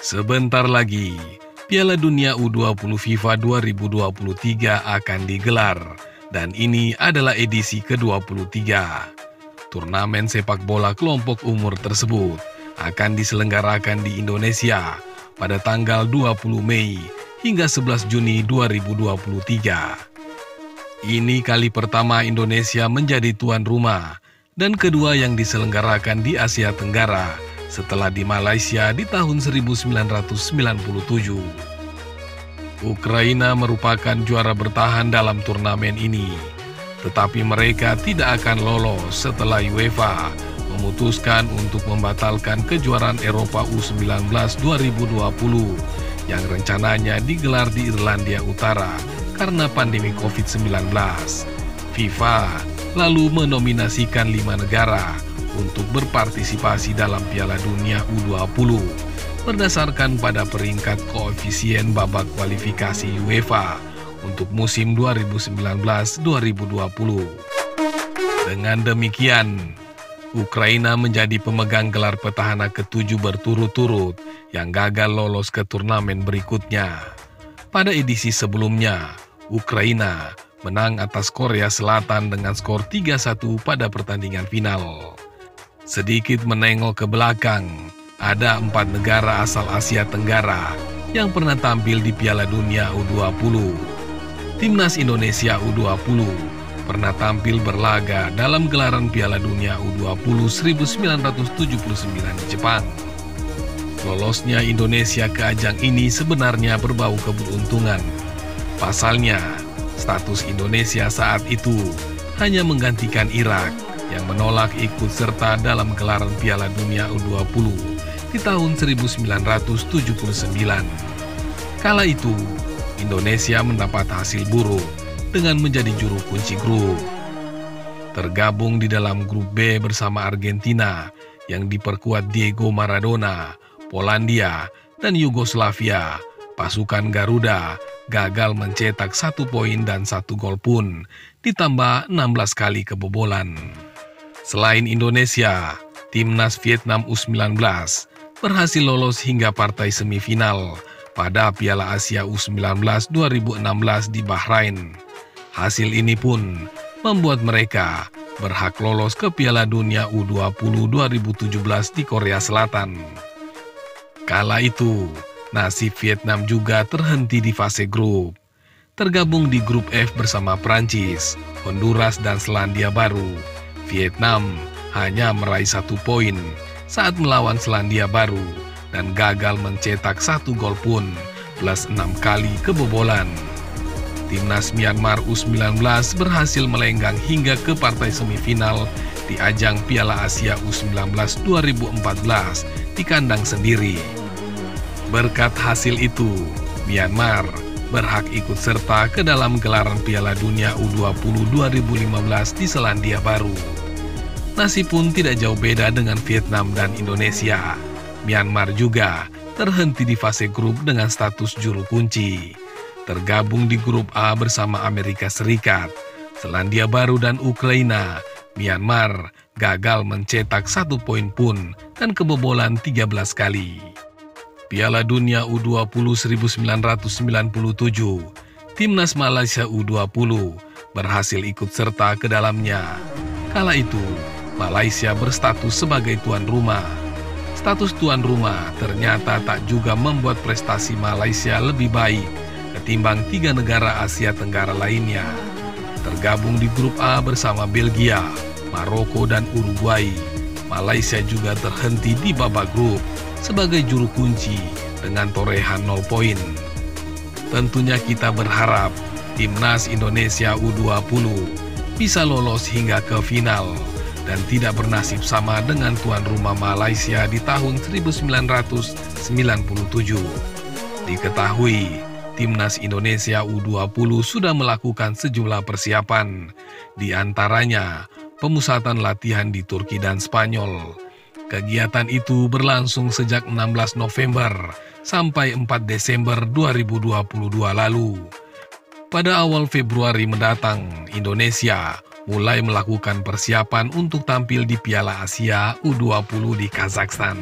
Sebentar lagi, Piala Dunia U20 FIFA 2023 akan digelar, dan ini adalah edisi ke-23. Turnamen sepak bola kelompok umur tersebut akan diselenggarakan di Indonesia pada tanggal 20 Mei hingga 11 Juni 2023. Ini kali pertama Indonesia menjadi tuan rumah dan kedua yang diselenggarakan di Asia Tenggara setelah di Malaysia di tahun 1997. Ukraina merupakan juara bertahan dalam turnamen ini, tetapi mereka tidak akan lolos setelah UEFA memutuskan untuk membatalkan kejuaraan Eropa U19 2020 yang rencananya digelar di Irlandia Utara karena pandemi COVID-19. FIFA lalu menominasikan 5 negara untuk berpartisipasi dalam Piala Dunia U20 berdasarkan pada peringkat koefisien babak kualifikasi UEFA untuk musim 2019-2020. Dengan demikian, Ukraina menjadi pemegang gelar petahana ke-7 berturut-turut yang gagal lolos ke turnamen berikutnya. Pada edisi sebelumnya, Ukraina menang atas Korea Selatan dengan skor 3-1 pada pertandingan final. Sedikit menengok ke belakang, ada 4 negara asal Asia Tenggara yang pernah tampil di Piala Dunia U20. Timnas Indonesia U20 pernah tampil berlaga dalam gelaran Piala Dunia U20 1979 di Jepang. Lolosnya Indonesia ke ajang ini sebenarnya berbau keberuntungan. Pasalnya, status Indonesia saat itu hanya menggantikan Irak yang menolak ikut serta dalam gelaran Piala Dunia U20 di tahun 1979. Kala itu, Indonesia mendapat hasil buruk dengan menjadi juru kunci grup. Tergabung di dalam grup B bersama Argentina yang diperkuat Diego Maradona, Polandia, dan Yugoslavia, pasukan Garuda gagal mencetak 1 poin dan 1 gol pun, ditambah 16 kali kebobolan. Selain Indonesia, Timnas Vietnam U19 berhasil lolos hingga partai semifinal pada Piala Asia U19 2016 di Bahrain. Hasil ini pun membuat mereka berhak lolos ke Piala Dunia U20 2017 di Korea Selatan. Kala itu, nasib Vietnam juga terhenti di fase grup. Tergabung di grup F bersama Prancis, Honduras, dan Selandia Baru, Vietnam hanya meraih 1 poin saat melawan Selandia Baru dan gagal mencetak 1 gol pun plus 6 kali kebobolan. Timnas Myanmar U19 berhasil melenggang hingga ke partai semifinal di ajang Piala Asia U19 2014 di kandang sendiri. Berkat hasil itu, Myanmar berhak ikut serta ke dalam gelaran Piala Dunia U20 2015 di Selandia Baru. Nasib pun tidak jauh beda dengan Vietnam dan Indonesia. Myanmar juga terhenti di fase grup dengan status juru kunci. Tergabung di grup A bersama Amerika Serikat, Selandia Baru, dan Ukraina, Myanmar gagal mencetak 1 poin pun dan kebobolan 13 kali. Piala Dunia U20 1997, Timnas Malaysia U20 berhasil ikut serta ke dalamnya. Kala itu, Malaysia berstatus sebagai tuan rumah. Status tuan rumah ternyata tak juga membuat prestasi Malaysia lebih baik ketimbang 3 negara Asia Tenggara lainnya. Tergabung di grup A bersama Belgia, Maroko, dan Uruguay, Malaysia juga terhenti di babak grup sebagai juru kunci dengan torehan 0 poin. Tentunya kita berharap Timnas Indonesia U20 bisa lolos hingga ke final dan tidak bernasib sama dengan tuan rumah Malaysia di tahun 1997. Diketahui, Timnas Indonesia U20 sudah melakukan sejumlah persiapan, di antaranya pemusatan latihan di Turki dan Spanyol. Kegiatan itu berlangsung sejak 16 November sampai 4 Desember 2022 lalu. Pada awal Februari mendatang, Indonesia mulai melakukan persiapan untuk tampil di Piala Asia U20 di Kazakhstan.